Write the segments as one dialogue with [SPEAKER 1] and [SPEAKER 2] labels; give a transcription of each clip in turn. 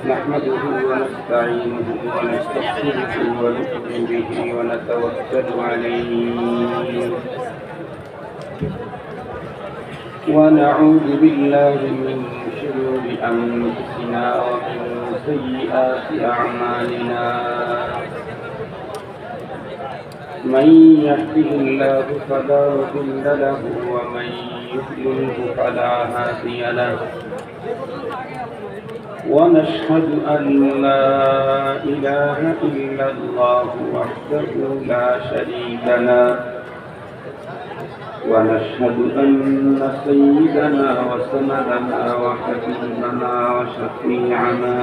[SPEAKER 1] نحمده ونستعينه ونستغفره ونؤمن به ونتوكل عليه ونعوذ بالله من شرور أنفسنا ومن سيئات أعمالنا من يهده الله فلا مضل له ومن يضلله فلا هادي له ونشهد أن لا إله إلا الله وحده لا شريك له ونشهد أن سيدنا وسندنا وحبيبنا وشفيعنا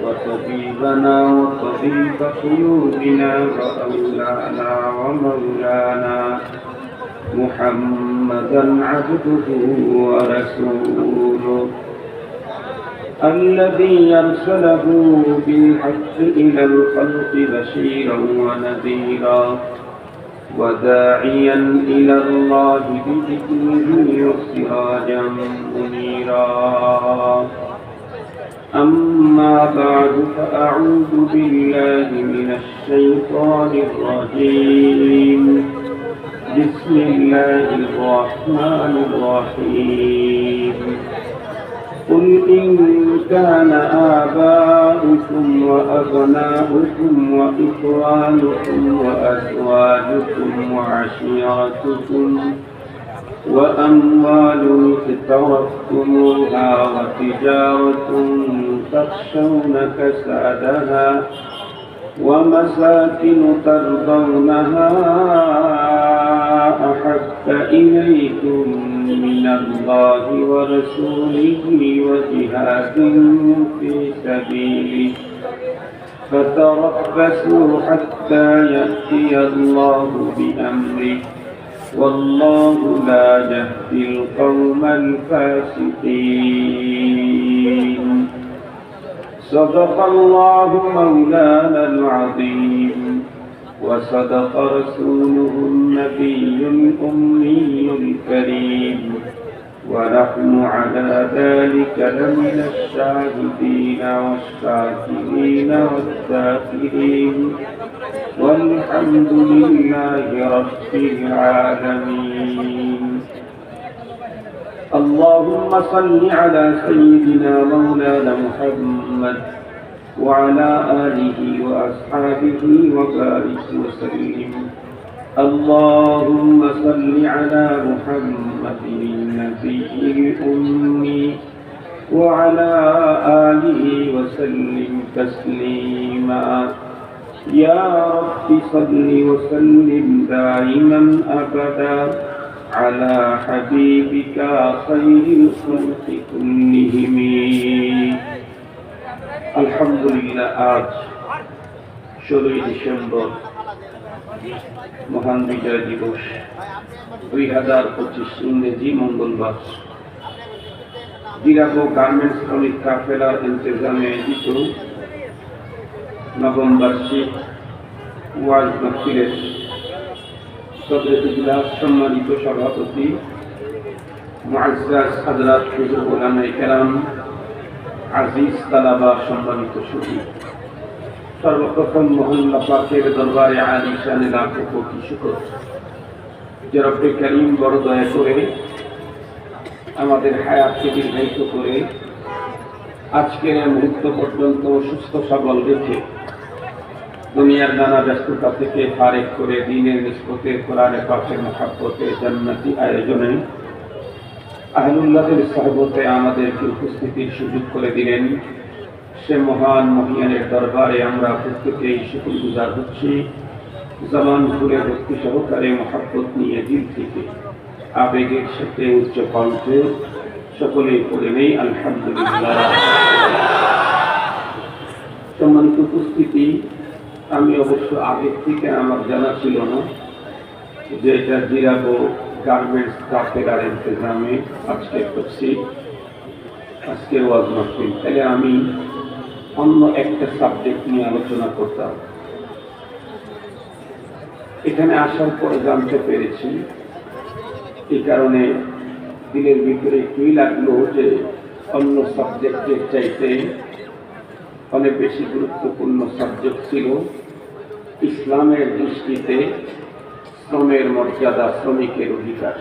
[SPEAKER 1] وطبيبنا وطبيب قلوبنا وأولانا ومولانا محمدا عبده ورسوله الذي يرسله بالحق إلى الخلق بشيرا ونذيرا وداعيا إلى الله بإذنه وسراجا منيرا أما بعد فأعوذ بالله من الشيطان الرجيم بسم الله الرحمن الرحيم قل إن كان آباؤكم وأبناؤكم وإخوانكم وأزواجكم وعشيرتكم وأموال اقترفتموها وتجارة تخشون كسادها ومساكن ترضونها أحب إليكم من الله ورسوله وجهاد في سبيله فتربصوا حتى يأتي الله بأمره والله لا يهدي القوم الفاسقين صدق الله مولانا العظيم وصدق رسوله النبي الأمي الكريم ونحن على ذلك لمن الشاهدين والشاكرين والذاكرين والحمد لله رب العالمين اللهم صل على سيدنا مولانا محمد وعلى آله وأصحابه وبارك وسلم اللهم صل على محمد النبي الأمي وعلى آله وسلم تسليما يا رب صل وسلم دائما أبدا على حبيبك خير الخلق كلهم আলহামদুলিল্লাহ আজ 16 ডিসেম্বর মহান বিজয় দিবস 2025 ইংরেজি মঙ্গলবার জিরাগো গার্মেন্টস শ্রমিক কাফেলার ইন্তজামে আয়োজিত নবম বার্ষিক ওয়াজ মাহফিলের সদর ইজলাস সম্মানিত সভাপতি মুআজ্জাজ হযরত হুজুর উলামায়ে কেরাম আজিজ তালাবা সম্মানিত সুধী সর্বপ্রথম মহল্লা পাকের দরবারে আলিশানে লাখো কোটি শুকর যে রব্বে করিম বড় দয়া করে আমাদের হায়াতকে দীর্ঘায়িত করে আজকের মুহূর্ত পর্যন্ত সুস্থ সবল রেখে দুনিয়ার নানা ব্যস্ততা থেকে ফারেক করে দ্বীনের নিসবতে কোরআনে পাকের মহব্বতে জান্নাতি আয়োজনে আহলুল্লাহের সহবতে আমাদেরকে উপস্থিতির সুযোগ করে দিলেন সে মহান মহিয়ানের দরবারে আমরা প্রত্যেকেই শুকরগুজার হচ্ছি জবান খুলে ভক্তি সহকারে মহব্বত নিয়ে দিল থেকে আবেগের সাথে উচ্চ কণ্ঠে সকলেই পড়ে নেই আলহামদুলিল্লাহ। সম্মানিত উপস্থিতি, আমি অবশ্য আগের থেকে আমার জানা ছিল না যে এটা জিরাগো গার্মেন্টস কাফেলার ইন্তজামে আজকে করছি, আজকে ওয়াজ মাহফিল। তাহলে আমি অন্য একটা সাবজেক্ট নিয়ে আলোচনা করতাম। এখানে আসার পরে জানতে পেরেছি, এই কারণে দিলের ভিতরে একটুই লাগলো যে অন্য সাবজেক্টের চাইতে অনেক বেশি গুরুত্বপূর্ণ সাবজেক্ট ছিল ইসলামের দৃষ্টিতে শ্রমের মর্যাদা, শ্রমিকের অধিকার।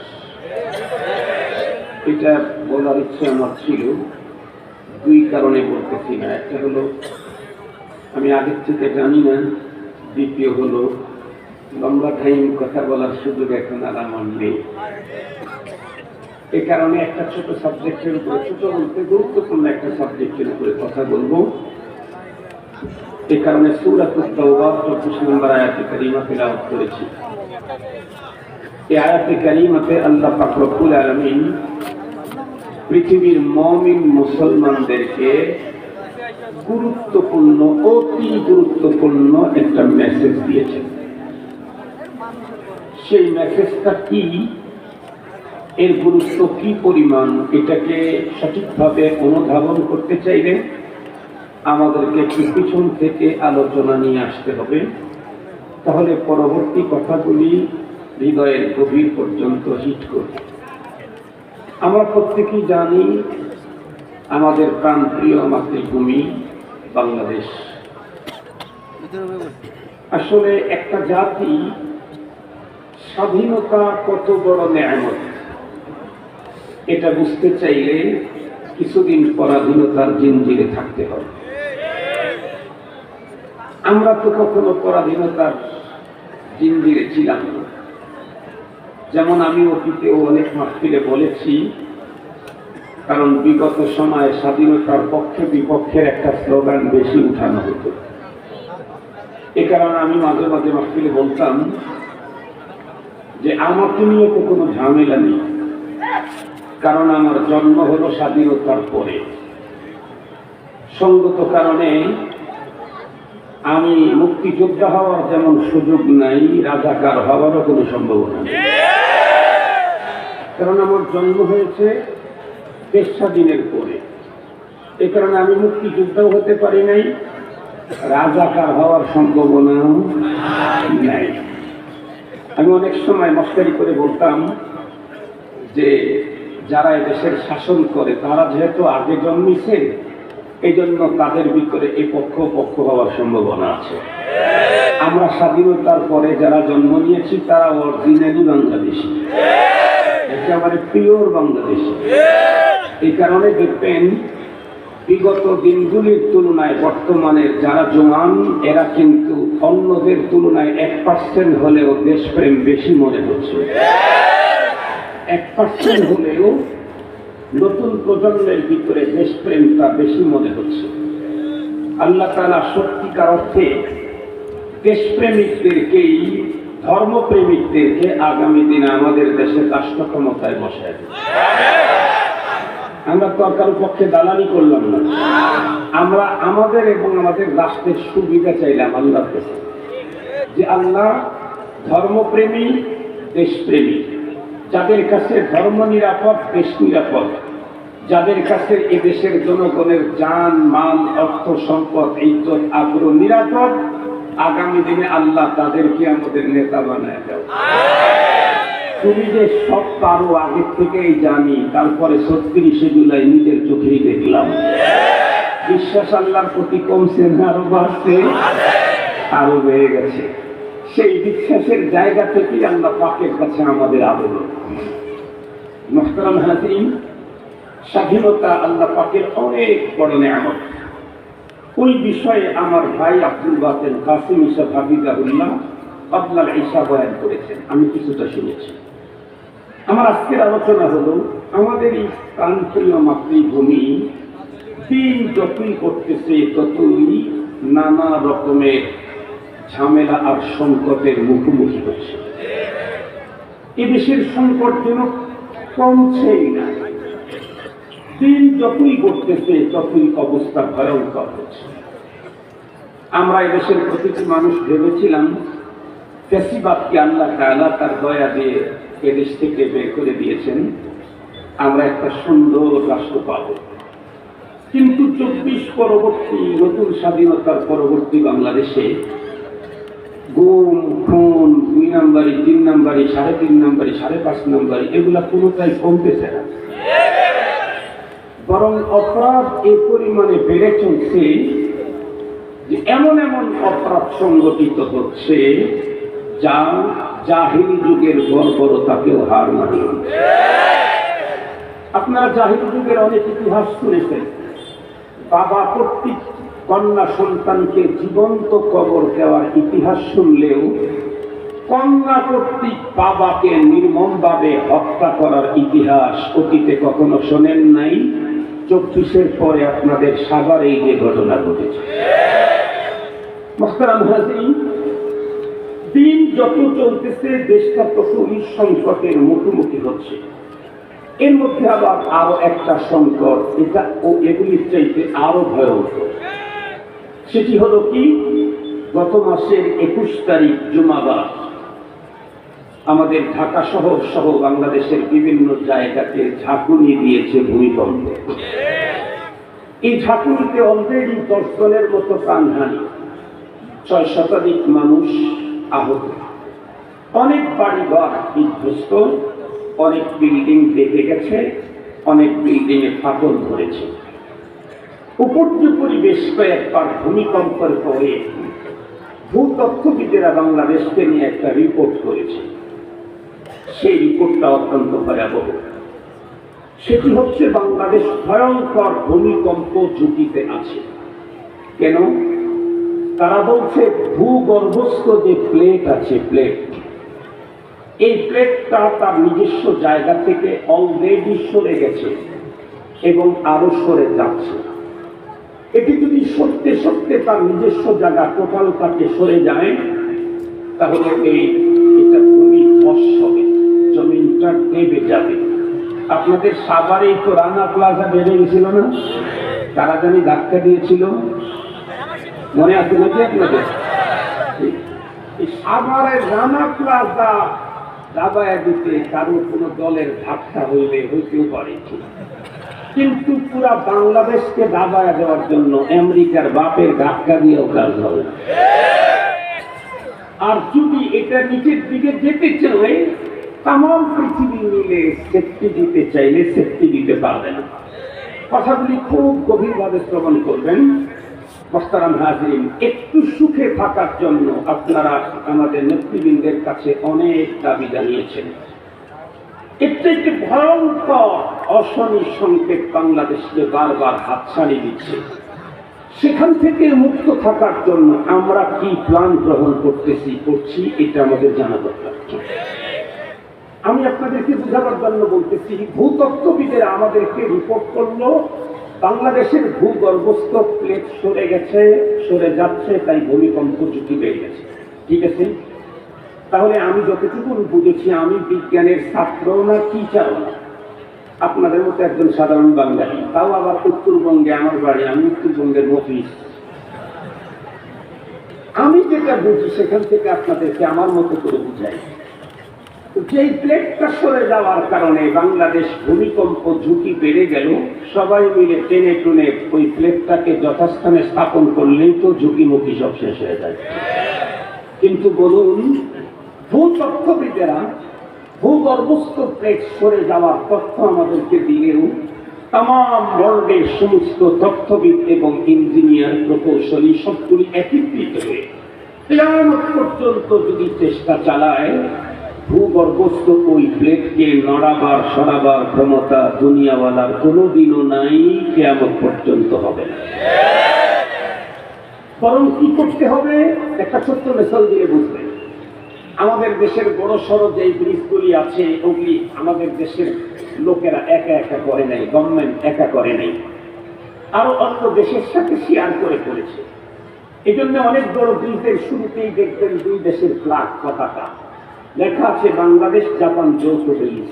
[SPEAKER 1] এটা বলার ইচ্ছে আমার ছিল, দুই কারণে বলতেছি না। একটা হলো আমি আগের থেকে জানি না, দ্বিতীয় হলো লম্বা টাইম কথা বলার সুযোগ এখন আর আমার নেই। এই কারণে একটা ছোট সাবজেক্টের উপরে, ছোট বলতে গুরুত্বপূর্ণ একটা সাবজেক্টের উপরে কথা বলবো। এই কারণে সূরাতুত তাওবা 24 নম্বর আয়াতে কারিমা তেলাওয়াত করেছি। এই আয়াতে কারিমাতে আল্লাহ পাক রব্বুল আলামিন পৃথিবীর মুমিন মুসলমানদেরকে গুরুত্বপূর্ণ, অতি গুরুত্বপূর্ণ একটা মেসেজ দিয়েছেন। সেই মেসেজটা কি, এর গুরুত্ব কি পরিমাণ, এটাকে সঠিকভাবে অনুধাবন করতে চাইলে আমাদেরকে একটু পিছন থেকে আলোচনা নিয়ে আসতে হবে। তাহলে পরবর্তী কথাগুলি হৃদয়ের গভীর পর্যন্ত হিট করবে। আমরা প্রত্যেকেই জানি আমাদের প্রাণপ্রিয় মাতৃভূমি বাংলাদেশ। আসলে একটা জাতি স্বাধীনতা কত বড় নেয়ামত, এটা বুঝতে চাইলে কিছুদিন পরাধীনতার জিঞ্জিরে থাকতে হবে। আমরা তো কখনো পরাধীনতার জিঞ্জিরে ছিলাম না। যেমন আমি অতীতেও অনেক মাহফিলে বলেছি, কারণ বিগত সময়ে স্বাধীনতার পক্ষে বিপক্ষের একটা স্লোগান বেশি উঠানো হতো। এ কারণে আমি মাঝে মাঝে মাহফিলে বলতাম যে আমাকে নিয়ে তো কোনো ঝামেলা নেই, কারণ আমার জন্ম হলো স্বাধীনতার পরে। সঙ্গত কারণে আমি মুক্তিযোদ্ধা হওয়ার যেমন সুযোগ নাই, রাজাকার হওয়ারও কোনো সম্ভাবনা নেই, কারণ আমার জন্ম হয়েছে দেশ স্বাধীনের পরে। এ কারণে আমি মুক্তিযোদ্ধাও হতে পারি নাই, রাজাকার হওয়ার সম্ভাবনাও নাই। আমি অনেক সময় মস্কারি করে বলতাম যে যারা এদেশের শাসন করে তারা যেহেতু আগে জন্মিছে, এই জন্য তাদের ভিতরে এই পক্ষ হওয়ার সম্ভাবনা আছে। আমরা স্বাধীনতার পরে যারা জন্ম নিয়েছি তারা অরিজিনালি বাংলাদেশী, একেবারে পিওর বাংলাদেশী। এই কারণে দেখবেন বিগত দিনগুলির তুলনায় বর্তমানের যারা জওয়ান, এরা কিন্তু অন্যদের তুলনায় 1% হলেও দেশপ্রেম বেশি মনে হচ্ছে। 1% হলেও নতুন প্রজন্মের ভিতরে দেশপ্রেমটা বেশি মনে হচ্ছে। আল্লাহ তাআলা সত্যিকার অর্থে দেশপ্রেমিকদেরকেই, ধর্মপ্রেমিকদেরকে আগামী দিনে আমাদের দেশের রাষ্ট্র ক্ষমতায় বসায় দেবে। আমরা তো কারোর পক্ষে দালালি করলাম না, আমরা আমাদের এবং আমাদের রাষ্ট্রের সুবিধা চাইলাম আল্লাহর কাছে, যে আল্লাহ ধর্মপ্রেমী, দেশপ্রেমী, যাদের কাছে ধর্ম নিরাপদ, দেশ নিরাপদ, যাদের কাছে এ দেশের জনগণের জান, মাল, অর্থ, সম্পদ, ইজ্জত, আবরু নিরাপদ, আগামী দিনে আল্লাহ তাদেরকে আমাদের নেতা বানায় দাও। তুমি যে সব পারো আগের থেকেই জানি, তারপরে 36শে জুলাই নিজের চোখেই দেখলাম। বিশ্বাস আল্লাহর প্রতি কমছে না আরো বাড়ছে? আরো বেড়ে গেছে। সেই বিশ্বাসের জায়গা থেকেই আল্লাহ পাকের কাছে আমাদের আবেদন। মুহতারাম হাজিরিন, স্বাধীনতা আল্লাহ পাকের অনেক বড় নেয়ামত। ওই বিষয়ে আমার ভাই আব্দুল বাতেন কাসিম ইসা হাফিজাহুল্লাহ আব্দুল ঈসা বয়ান করেছেন, আমি কিছুটা শুনেছি। আমার আজকের আলোচনা হলো আমাদের এই প্রাণপ্রিয় মাতৃভূমি দিন যতই করতেছে ততই নানা রকমের ঝামেলা আর সংকটের মুখোমুখি হচ্ছে। এ দেশের সংকট যেন কমছেই না, দিন যতই করতেছে ততই অবস্থা ভয়ঙ্কর হচ্ছে। আমরা এদেশের প্রতিটি মানুষ ভেবেছিলাম ফ্যাসিবাদকে আল্লাহ তাআলা তার দয়া দিয়ে এদেশ থেকে বের করে দিয়েছেন, আমরা একটা সুন্দর রাষ্ট্র পাব। কিন্তু 24 পরবর্তী নতুন স্বাধীনতার পরবর্তী বাংলাদেশে গুম, খুন, 2 নাম্বারি, 3 নাম্বারি, 3.5 নাম্বারি, 5.5 নাম্বারি, এগুলা কোনোটাই কমতেছে না, বরং অপরাধ এই পরিমাণে বেড়ে চলছে যে এমন এমন অপরাধ সংগঠিত হচ্ছে যা জাহিলি যুগের বর্বরতাকেও হার মানিয়ে দিচ্ছে। আপনারা জাহিলি যুগের অনেক ইতিহাস শুনেছেন। বাবা কর্তৃক কন্যা সন্তানকে জীবন্ত কবর দেওয়ার ইতিহাস শুনলেও কন্যা কর্তৃক বাবাকে নির্মমভাবে হত্যা করার ইতিহাস অতীতে কখনো শোনেন নাই। 24-এর পরে আপনাদের সাভারে এই যে ঘটনা ঘটেছে। মুহতারাম হাজিরিন, দিন যত চলতেছে দেশটা ততই সংকটের মুখোমুখি হচ্ছে। এর মধ্যে আবার আরো একটা সংকট, এটা ও এগুলির চাইতে আরো ভয়ঙ্কর। সেটি হলো কি, গত মাসের 21 তারিখ জুমাবার আমাদের ঢাকা শহর সহ বাংলাদেশের বিভিন্ন জায়গাতে ঝাঁকুনি দিয়েছে ভূমিকম্প। এই ঝাঁকুনিতে অলরেডি 10 জনের মতো প্রাণহানি, 6 শতাধিক মানুষ আহত, অনেক বাড়িঘর বিধ্বস্ত, অনেক বিল্ডিং দেখে গেছে, অনেক বিল্ডিং এ ফাটল ধরেছে। উপর্যুপরি বেশ কয়েকবার ভূমিকম্পের পরে ভূতত্ত্ববিদেরা বাংলাদেশকে নিয়ে একটা রিপোর্ট করেছে। সেই রিপোর্টটা অত্যন্ত ভয়াবহ। সেটি হচ্ছে বাংলাদেশ ভয়ঙ্কর ভূমিকম্প ঝুঁকিতে আছে। কেন? তারা বলছে ভূগর্ভস্থ যে প্লেট আছে, প্লেট, এই প্লেটটা তার নিজস্ব জায়গা থেকে অলরেডি সরে গেছে এবং আরো সরে যাচ্ছে। এটি যদি সত্যি সত্যি তার নিজস্ব জায়গা টোটাল তাকে সরে যায়, তাহলে এটা ভূমি ধস হবে, জমিনটা দেবে যাবে। আপনাদের সাভারেই তো রানা প্লাজা বেড়ে গেছিল না? তারা জানি ধাক্কা দিয়েছিল, মনে আছে নাকি আপনাদের? সাভারের রানা প্লাজা দাবায় দিতে কারো কোনো দলের ধাক্কা হইতেও পারে, কিন্তু পুরা বাংলাদেশকে দাবায় দেওয়ার জন্য আমেরিকার বাপের ধাক্কা দিয়েও কাজ হবে। আর যদি এটা নিচের দিকে যেতে চায়, তাম পৃথিবী মিলে সেফটি দিতে চাইলে সেফটি দিতে পারবে না। কথাগুলি খুব গভীরভাবে শ্রবণ করবেন। মুহতারাম হাজিরিন, একটু সুখে থাকার জন্য আপনারা আমাদের নেতৃবৃন্দের কাছে অনেক দাবি জানিয়েছেন। একটু ভয়ঙ্কর অশনি সংকেত বাংলাদেশকে বারবার হাতছানি দিচ্ছে। সেখান থেকে মুক্ত থাকার জন্য আমরা কি প্ল্যান গ্রহণ করছি, এটা আমাদের জানা দরকার। আমি আপনাদেরকে বোঝাবার জন্য বলতেছি, ভূতত্ত্ববিদেরা আমাদেরকে রিপোর্ট করলো বাংলাদেশের ভূগর্ভস্থ প্লেট সরে গেছে, সরে যাচ্ছে, তাই ভূমিকম্প ঝুঁকি বেড়ে গেছে। ঠিক আছে, তাহলে আমি যতটুকু বুঝেছি, আমি বিজ্ঞানের ছাত্র না টিচারও না, আপনাদের মতো একজন সাধারণ বাঙালি, তাও আবার উত্তরবঙ্গে আমার বাড়ি, আমি উত্তরবঙ্গের মফিজ। আমি যেটা বুঝি সেখান থেকে আপনাদেরকে আমার মতো করে বুঝাই। যেই প্লেটটা সরে যাওয়ার কারণে বাংলাদেশ ভূমিকম্প ঝুঁকি বেড়ে গেল, সবাই মিলে টেনে টুনে ওই প্লেটটাকে যথাস্থানে স্থাপন করলেই তো ঝুঁকিমুখী সব শেষ হয়ে যায়। কিন্তু বলুন, ভূতত্ত্ববিদেরা ভূগর্ভস্থ প্লেট সরে যাওয়ার তথ্য আমাদেরকে দিলেও তাম ওয়ার্ল্ডের সমস্ত তথ্যবিদ এবং ইঞ্জিনিয়ার, প্রকৌশলী সবগুলি একত্রিত হয়ে কিয়ামত পর্যন্ত যদি চেষ্টা চালায়, ভূগর্ভস্থ ওই প্লেটকে নড়াবার সরাবার ক্ষমতা দুনিয়াওয়ালার কোনোদিনও নাই, কিয়ামত পর্যন্ত হবে না। বরং কি করতে হবে, একটা ছোট্ট মেসাল দিয়ে বুঝবেন। আমাদের দেশের বড় সড়ো যে ব্রিজগুলি আছে, ওগুলি আমাদের দেশের লোকেরা একা একা করে নাই, গভর্নমেন্ট একা করে নাই, আরো অন্য দেশের সাথে শেয়ার করে করেছে। এই জন্য অনেক বড় ব্রিজের শুরুতেই দেখবেন 2 দেশের ফ্ল্যাগ, পতাকা লেখা আছে বাংলাদেশ জাপান যৌথ ব্রিজ,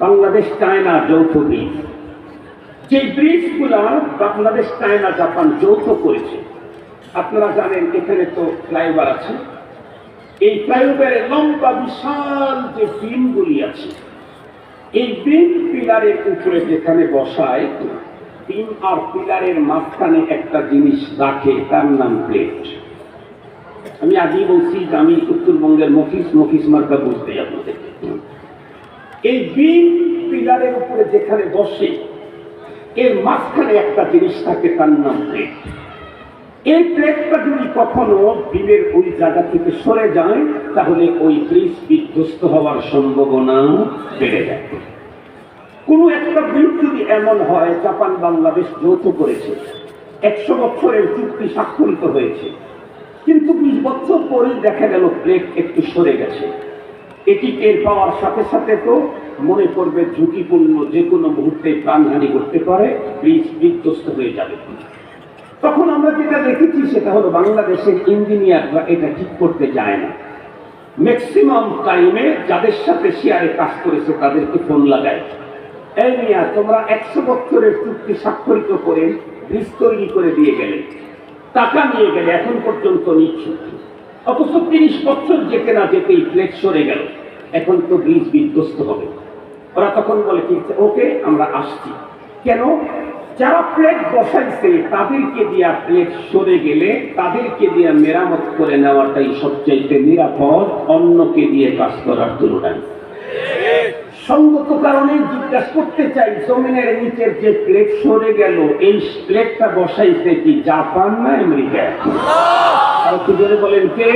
[SPEAKER 1] বাংলাদেশ চায়না যৌথ ব্রিজ। যে ব্রিজগুলা বাংলাদেশ চায়না জাপান যৌথ করেছে, আপনারা জানেন এখানে তো ফ্লাইওভার আছে, এই ফ্লাইওভারের লম্বা বিশাল যে বিমগুলি আছে, এই বিম পিলারের উপরে যেখানে বসায়, বিম আর পিলারের মাঝখানে একটা জিনিস রাখে, তার নাম প্লেট। আমি আগেই বলছি যে আমি উত্তরবঙ্গের মফিস মার্কা বুঝতে আপনাদের। এই বিম পিলারের উপরে যেখানে বসে, এর মাঝখানে একটা জিনিস থাকে, তার নাম প্লেট। এই প্লেটটা যদি কখনো বিমের ওই জায়গা থেকে সরে যায় তাহলে ওই ব্রিজ বিধ্বস্ত হওয়ার সম্ভাবনা বেড়ে যায়। কোনো একটা ব্রিজ যদি এমন হয়, জাপান বাংলাদেশ যৌথ করেছে, 100 বছরের চুক্তি স্বাক্ষরিত হয়েছে, কিন্তু 20 বছর পরেই দেখা গেল প্লেট একটু সরে গেছে, এটি টের পাওয়ার সাথে সাথে তো মনে করবে ঝুঁকিপূর্ণ, যে কোনো মুহূর্তে প্রাণহানি করতে পারে, ব্রিজ বিধ্বস্ত হয়ে যাবে। তখন আমরা যেটা দেখেছি সেটা হলো বাংলাদেশের ইঞ্জিনিয়াররা এটা ঠিক করতে যায় না। ম্যাক্সিমাম টাইমে যাদের সাথে শেয়ারে কাজ করেছে তাদেরকে ফোন লাগায়, এই মিয়া তোমরা 100 বছরের চুক্তি স্বাক্ষরিত করে ব্রিজ তৈরি করে দিয়ে গেলে, টাকা নিয়ে গেলে, এখন পর্যন্ত নিচ্ছ, অথচ 30 বছর যেতে না যেতেই প্লেট সরে গেল, এখন তো ব্রিজ বিধ্বস্ত হবে। ওরা তখন বলে ঠিক আছে, ওকে আমরা আসছি। কেন? যারা প্লেট বসাইছে তাদেরকে দিয়া প্লেট সরে গেলে তাদেরকে দিয়া মেরামত করে নেওয়াটাই সবচেয়ে নিরাপদ অন্যকে দিয়ে কাজ করার তুলনায়। সঙ্গত কারণে জিজ্ঞাসা করতে চাই, জমিনের নিচের যে প্লেট সরে গেল, এই প্লেটটা বসাইছে কি জাপান না আমেরিকা? আর কি জোরে বলেন কে?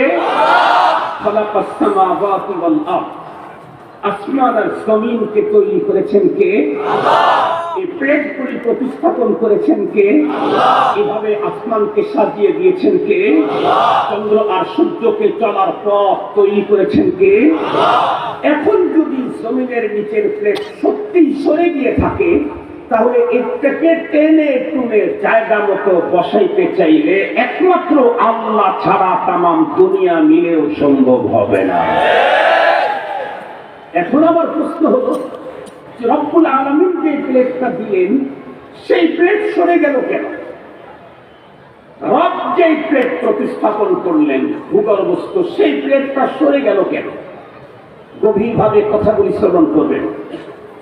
[SPEAKER 1] খালাকাস সামাওয়াতি ওয়াল আরদ, আসমান আর জমিনকে তৈরি করেছেন কে? এই প্লেটগুলি প্রতিস্থাপন করেছেন কে? এভাবে আসমানকে সাজিয়ে দিয়েছেন কে? চন্দ্র আর সূর্যকে চলার পথ তৈরি করেছেন কে? এখন যদি জমিনের নিচের প্লেট সত্যি সরে গিয়ে থাকে, তাহলে এটাকে টেনে টুনে জায়গা মতো বসাইতে চাইলে একমাত্র আল্লাহ ছাড়া তামাম দুনিয়া মিলেও সম্ভব হবে না। এখন আমার প্রশ্ন হলো, রব্বুল আলামিন যে প্লেটটা দিলেন সেই প্লেট সরে গেল কেন? রব যে প্লেট প্রতিস্থাপন করলেন ভূগর্ভস্থ, সেই প্লেটটা সরে গেল কেন? গভীরভাবে কথাগুলি শ্রবণ করবেন।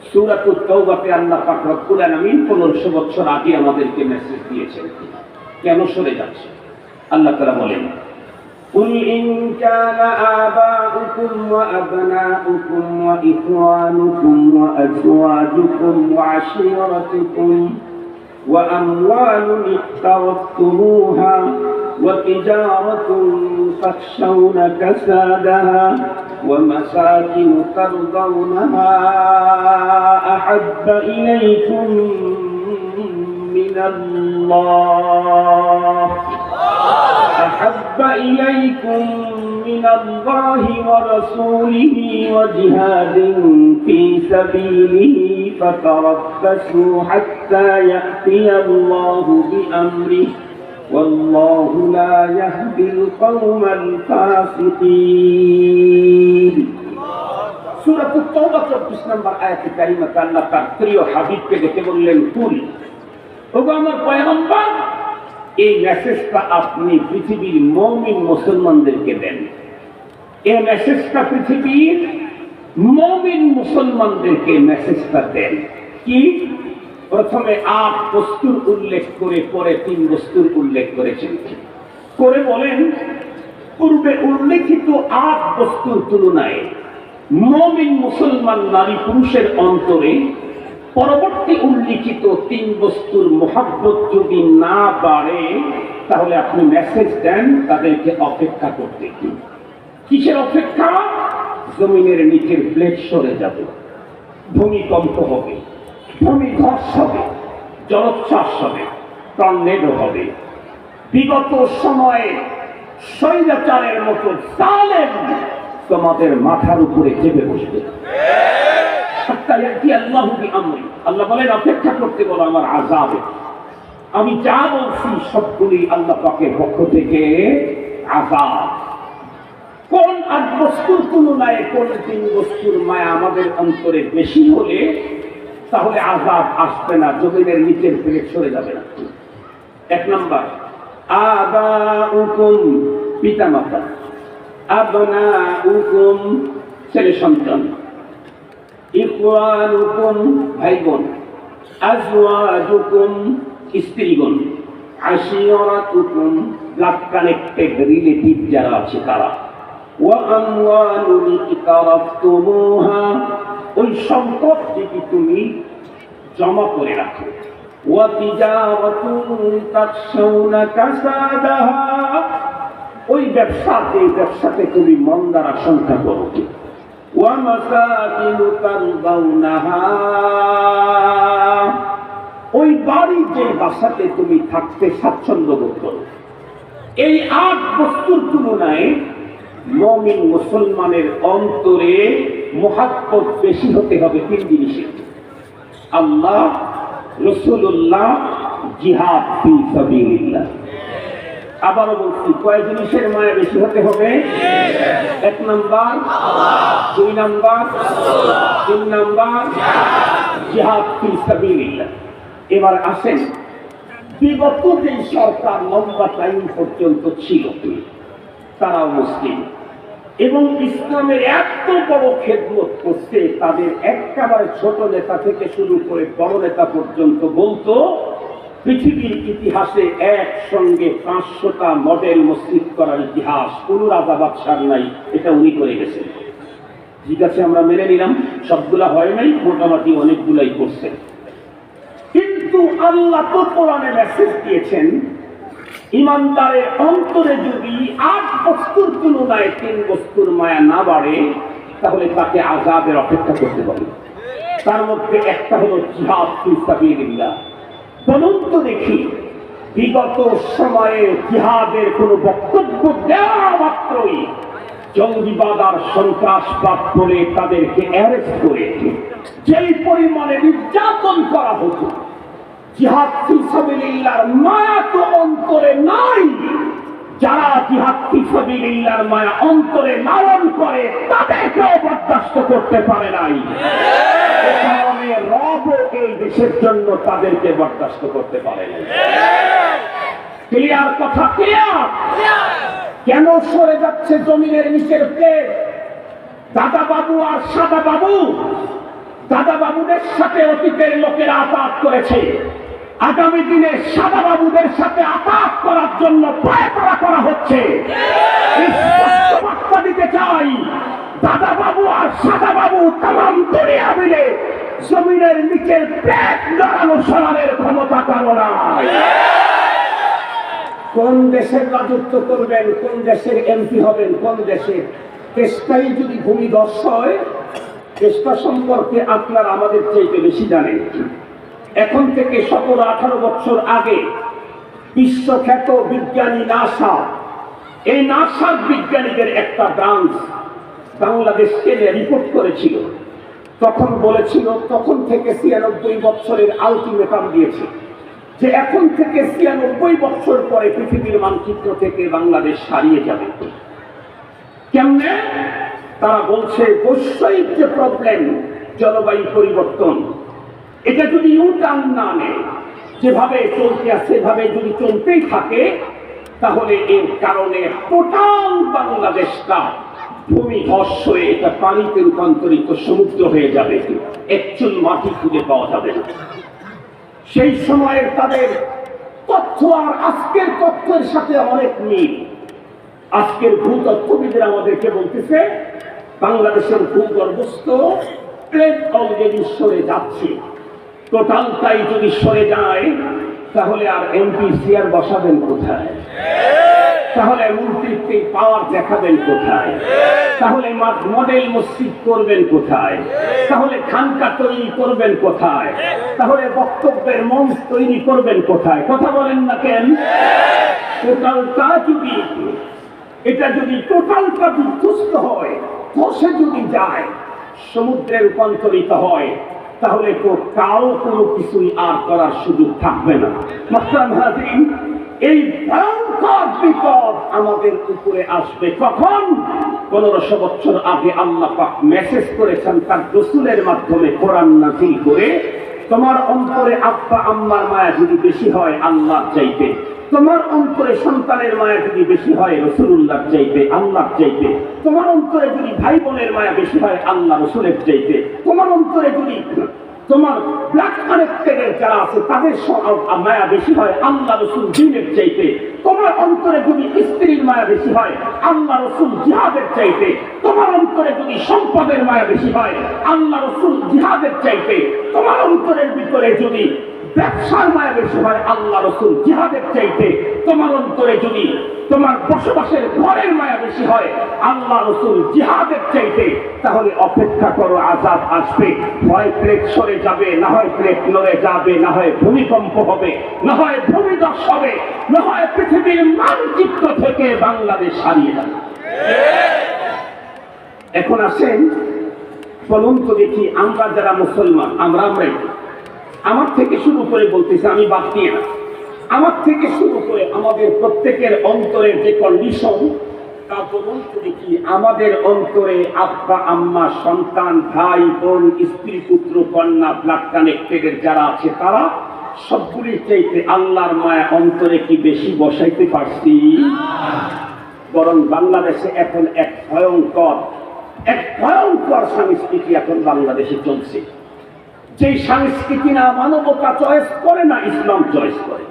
[SPEAKER 1] সূরাতুত তাওবাতে আল্লাহ পাক রব্বুল আলামিন 1500 বছর আগে আমাদেরকে মেসেজ দিয়েছেন কেন সরে যাচ্ছে। আল্লাহ তাআলা বলেন, قل إن كان آباؤكم وأبناؤكم وإخوانكم وأزواجكم وعشيرتكم وأموال اقترفتموها وتجارة تخشون كسادها ومساكن ترضونها أحب إليكم من الله ورسوله وجهاد في سبيله فتربصوا حتى يأتي الله بأمره والله لا يهدي القوم الفاسقين। সূরা তাওবা 34 নম্বর আয়াতে কারিমাতে আল্লাহ তার প্রিয় হাবিবকে ডেকে বললেন, কুল, ওগো আমার পয়গম্বর, এই মেসেজটা আপনি পৃথিবীর মুমিন মুসলমানদেরকে দেন। এই মেসেজটা পৃথিবীর মুমিন মুসলমানদেরকে মেসেজটা দেন। কি? প্রথমে 8 বস্তুর উল্লেখ করে পরে 3 বস্তুর উল্লেখ করেছেন। করে বলেন, পূর্বে উল্লেখিত 8 বস্তুর তুলনায় মুমিন মুসলমান নারী পুরুষের অন্তরে পরবর্তী উল্লিখিত 3 বস্তুর মোহাব্বত যদি না বাড়ে, তাহলে আপনি মেসেজ দেন তাদেরকে অপেক্ষা করতে। কিসের অপেক্ষা? জমিনের নিচের প্লেট সরে যাবে, ভূমিকম্প হবে, ভূমিধস হবে, জলোচ্ছ্বাস হবে, টর্নেডো হবে, বিগত সময়ে স্বৈরাচারের মতো জালেম তোমাদের মাথার উপরে চেপে বসবে। আল্লাহ বলেন, অপেক্ষা করতে বলো আমার আযাবে। আমি যা বলছি সবগুলি আল্লাহ পাকের পক্ষ থেকে আযাব। কোন 8 বস্তুর তুলনায় কোন 3 বস্তুর মায়া আমাদের অন্তরে বেশি হলে তাহলে আযাব আসবে না, জমিনের নিচের প্লেট সরে যাবে না। 1 নম্বর, আবাউকুম, পিতা মাতা, আবনাউকুম, ছেলে সন্তান, ইখওয়ানুকুম, ভাই বোন, আজওয়াজুকুম, স্ত্রীগণ, আশিরাতুকুম, ব্লাড কানেক্টেড রিলেটিভ যারা আছে তারা, ওয়া আমওয়ালুন ইকতারাফতুমুহা, ওই সম্পদ যেটি তুমি জমা করে রাখো, ওয়া তিজারাতুন তাখশাউনা কাসাদাহা, ওই ব্যবসাতে তুমি মন্দার আশঙ্কা করো। ওয়া মাসাকিনু তারদাউনাহা, ওই বাড়ি যে বাসাতে তুমি থাকতে স্বাচ্ছন্দ্য বোধ করো। এই 8 বস্তুর তুলনায় মুমিন মুসলমানের অন্তরে মুহাব্বত বেশি হতে হবে 3 জিনিসের: আল্লাহ, রাসূলুল্লাহ, জিহাদ ফি সাবিলিল্লাহ। আবারও বলছি, কয় জিনিসের মায়া বেশি হতে হবে? 1 নাম্বার আল্লাহ, 2 নাম্বার রাসূলুল্লাহ, 3 নাম্বার জিহাদ ফি সাবিলিল্লাহ। এবার আসেন, বিগত যে সরকার লম্বা টাইম পর্যন্ত ছিল তারাও মুসলিম এবং ইসলামের এত বড় খেদমত করছে, তাদের একেবারে ছোট নেতা থেকে শুরু করে বড় নেতা পর্যন্ত বলতো পৃথিবীর ইতিহাসে একসঙ্গে 500টা মডেল মসজিদ করার ইতিহাস কোন রাজা বাদশার নাই, এটা উনি করে গেছেন। ঠিক আছে, আমরা মেনে নিলাম, সবগুলা হয় নাই, মোটামুটি অনেকগুলাই করছেন। কিন্তু আল্লাহ তো কোরআনে মেসেজ দিয়েছেন, ইমানদারের অন্তরে যদি 8 বস্তুর তুলনায় 3 বস্তুর মায়া না বাড়ে, তাহলে তাকে আযাবের অপেক্ষা করতে হবে। তার মধ্যে একটা হলো জিহাদ ফি সাবিলিল্লাহ। বলুন তো দেখি, বিগত সময়ে জিহাদের কোন বক্তব্য দেওয়া মাত্রই জঙ্গিবাদ আর সন্ত্রাসবাদ করে তাদেরকে অ্যারেস্ট করে যেই পরিমাণে নির্যাতন করা হতো, জিহাদ ফি সাবিলিল্লাহর মায়া তো অন্তরে নাই। যারা জিহাদ ফি সাবিলিল্লাহর মায়া অন্তরে লালন করে তাদেরকেও বরদাস্ত করতে পারে নাই। এখানে রব এই দেশের জন্য তাদেরকে বরদাস্ত করতে পারে নাই। ক্লিয়ার কথা? ক্লিয়ার? কেন সরে যাচ্ছে জমিনের নিচের প্লেট? দাদা বাবু আর সাদা বাবু, দাদা বাবুদের সাথে অতীতের লোকেরা আঘাত করেছে, আগামী দিনে সাদা বাবুদের সাথে আঘাত করার জন্য পায়তারা করা হচ্ছে। বার্তা দিতে চাই, দাদা বাবু আর সাদা বাবু তাম দুনিয়া মিলে জমিনের নিচের প্লেট নড়ানো সরানোর ক্ষমতা কারো নাই। কোন দেশের রাজত্ব করবেন, কোন দেশের এমপি হবেন, কোন দেশের দেশটাই যদি ভূমিধস হয়, দেশটা সম্পর্কে আপনার আমাদের চাইতে বেশি জানেন। এখন থেকে 17-18 বছর আগে বিশ্বখ্যাত বিজ্ঞানী নাসা, এই নাসার বিজ্ঞানীদের একটা ব্রাঞ্চ বাংলাদেশকে রিপোর্ট করেছিল। তখন বলেছিল, তখন থেকে 96 বছরের আলটিমেটাম দিয়েছে যে এখন থেকে 96 বছর পরে পৃথিবীর মানচিত্র থেকে বাংলাদেশ হারিয়ে যাবে। কেমনে? তারা বলছে বৈশ্বিক যে প্রবলেম, জলবায়ু পরিবর্তন, এটা যদি ইউটার্ন না নেয়, যেভাবে চলতে আছে সেভাবে যদি চলতেই থাকে, তাহলে এর কারণে টোটাল বাংলাদেশটা ভূমিধস হয়ে এটা পানিতে রূপান্তরিত সমুদ্র হয়ে যাবে, একচুল মাটি খুঁজে পাওয়া যাবে না। সেই সময়ের তাদের তথ্য আর আজকের তথ্যের সাথে অনেক মিল। আজকের ভূতত্ত্ববিদরা আমাদেরকে বলতেছে বাংলাদেশের ভূগর্ভস্থ প্লেট অলরেডি সরে যাচ্ছে। টোটালটাই যদি সরে যায়, তাহলে আর এমপি চেয়ার বসাবেন কোথায়? তাহলে মন্ত্রিত্বের পাওয়ার দেখাবেন কোথায়? তাহলে মডেল মসজিদ করবেন কোথায়? তাহলে খানকা তৈরি করবেন কোথায়? তাহলে বক্তব্যের মঞ্চ তৈরি করবেন কোথায়? কথা বলেন না কেন? টোটালটা যদি এটা যদি টোটালটা বিধ্বস্ত হয়, ধসে যদি যায়, সমুদ্রে রূপান্তরিত হয়, তাহলে তো কারো কোনো কিছুই আর করার সুযোগ থাকবে না। মাহতারাম হাজিরিন, এই ভয়ঙ্কর বিপদ আমাদের উপরে আসবে কখন? 1500 বছর আগে আল্লাহ পাক মেসেজ করেছেন তার রাসূলের মাধ্যমে, কোরআন নাযিল করে, তোমার অন্তরে আব্বা আম্মার মায়া যদি বেশি হয় আল্লাহর চাইতে, তোমার অন্তরে সন্তানের মায়া যদি বেশি হয় রাসূলুল্লাহর চাইতে, আল্লাহর চাইতে, তোমার অন্তরে যদি ভাই বোনের মায়া বেশি হয় আল্লাহ রাসূলের চাইতে, তোমার অন্তরে যদি তোমার ব্লাড কানেক্টেডের যারা আছে তাদের মায়া বেশি হয় আল্লাহ রাসূল দ্বীনের চাইতে, তোমার অন্তরে যদি স্ত্রীর মায়া বেশি হয় আল্লাহ রাসূল জিহাদের চাইতে, তোমার অন্তরে যদি সম্পদের মায়া বেশি হয় আল্লাহ রাসূল জিহাদের চাইতে, তোমার অন্তরের ভিতরে যদি
[SPEAKER 2] ব্যবসার মায়া বেশি হয় আল্লাহ রাসূল জিহাদের চাইতে, তোমার অন্তরে যদি তোমার বসবাসের ঘরের মায়া বেশি হয় আল্লাহ রাসূল জিহাদের চাইতে, তাহলে অপেক্ষা করো, আযাব আসবে। হয় প্লেট সরে যাবে, না হয় প্লেট নড়ে যাবে, না হয় ভূমিকম্প হবে, না হয় ভূমিধস হবে, না হয় পৃথিবীর মানচিত্র থেকে বাংলাদেশ হারিয়ে যাবে। এখন আসেন, বলুন তো দেখি, আমরা যারা মুসলমান, আমরাই আমার থেকে শুরু করে বলতেছি, আমি বাদ দিয়ে না, আমার থেকে শুরু করে আমাদের প্রত্যেকের অন্তরের যে কন্ডিশন, তা বলুন তো দেখি, আমাদের অন্তরে আব্বা আম্মা সন্তান ভাই বোন স্ত্রী পুত্র কন্যা ব্লাড কানেক্টেডের যারা আছে তারা সবগুলির চাইতে আল্লাহর মায়া অন্তরে কি বেশি বসাইতে পারছি? বরং বাংলাদেশে এখন এক ভয়ঙ্কর সংস্কৃতি এখন বাংলাদেশে চলছে, যে সংস্কৃতি না মানবতা চয়েস করে না ইসলাম চয়েস করে।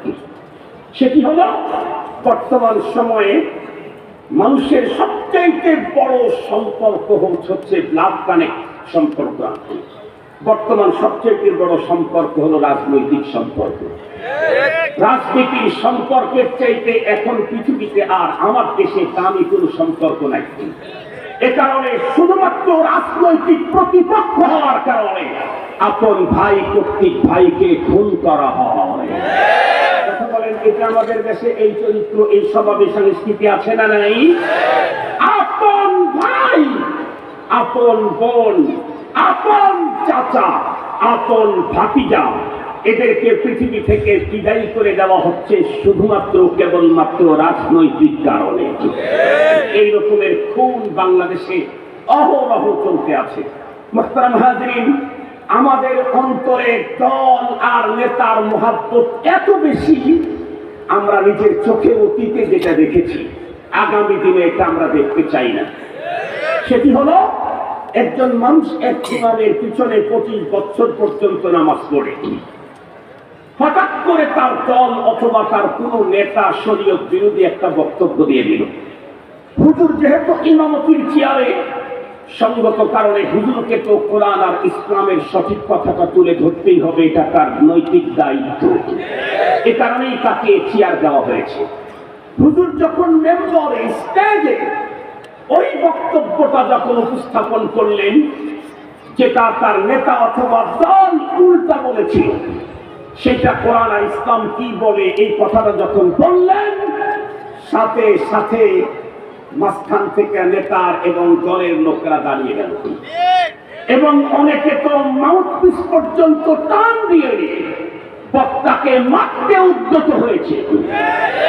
[SPEAKER 2] সেটি হলো বর্তমান সময়ে মানুষের সবচাইতে বড় সম্পর্ক হচ্ছে ব্লাড কানেক্ট সম্পর্ক। বর্তমান সবচেয়ে বড় সম্পর্ক হলো রাজনৈতিক সম্পর্ক। রাজনীতির সম্পর্কের চাইতে এখন পৃথিবীতে আর আমার দেশে দামি কোনো সম্পর্ক নাই। এ কারণে শুধুমাত্র রাজনৈতিক প্রতিপক্ষ হওয়ার কারণে আপন ভাই কর্তৃক ভাইকে খুন করা হয়। কথা বলেন, এটা আমাদের দেশে এই চরিত্র, এই স্বভাবের সংস্কৃতি আছে না নাই? আপন ভাই, আপন বোন, আপন চাচা, আপন ভাতিজা, এদেরকে পৃথিবী থেকে বিদায় করে দেওয়া হচ্ছে শুধুমাত্র কেবলমাত্র রাজনৈতিক কারণে। এই রকমের খুন বাংলাদেশে অহরহ চলতে আছে। মুহতারাম হাজিরিন, আমাদের অন্তরে দল আর নেতার মহাব্বত এত বেশি, আমরা নিজের চোখে অতীতে যেটা দেখেছি আগামী দিনে এটা আমরা দেখতে চাই না। সেটি হলো একজন মানুষ এক ইমামের পিছনে 25 বছর পর্যন্ত নামাজ পড়ে, হঠাৎ করে তার দল অথবা তার কোন নেতা শরীয়ত বিরোধী একটা বক্তব্য দিয়ে দিল। হুজুর যেহেতু ইমামতির চেয়ারে, সঙ্গত কারণে হুজুরকে তো কোরআন আর ইসলামের সঠিক কথাটা তুলে ধরতেই হবে, এটা তার নৈতিক দায়িত্ব। এ কারণেই তাকে চেয়ার দেওয়া হয়েছে। হুজুর যখন মেম্বরে স্টেজে ওই বক্তব্যটা যখন উপস্থাপন করলেন, যেটা তার নেতা অথবা দল উল্টা বলেছিল, সেটা কোরআন আর ইসলাম কি বলে এই কথাটা যখন বললেন, সাথে সাথে মাঝখান থেকে নেতার এবং দলের লোকেরা দাঁড়িয়ে গেল এবং অনেকে তো মাউথপিস পর্যন্ত টান দিয়ে বক্তাকে মারতে উদ্যত হয়েছে।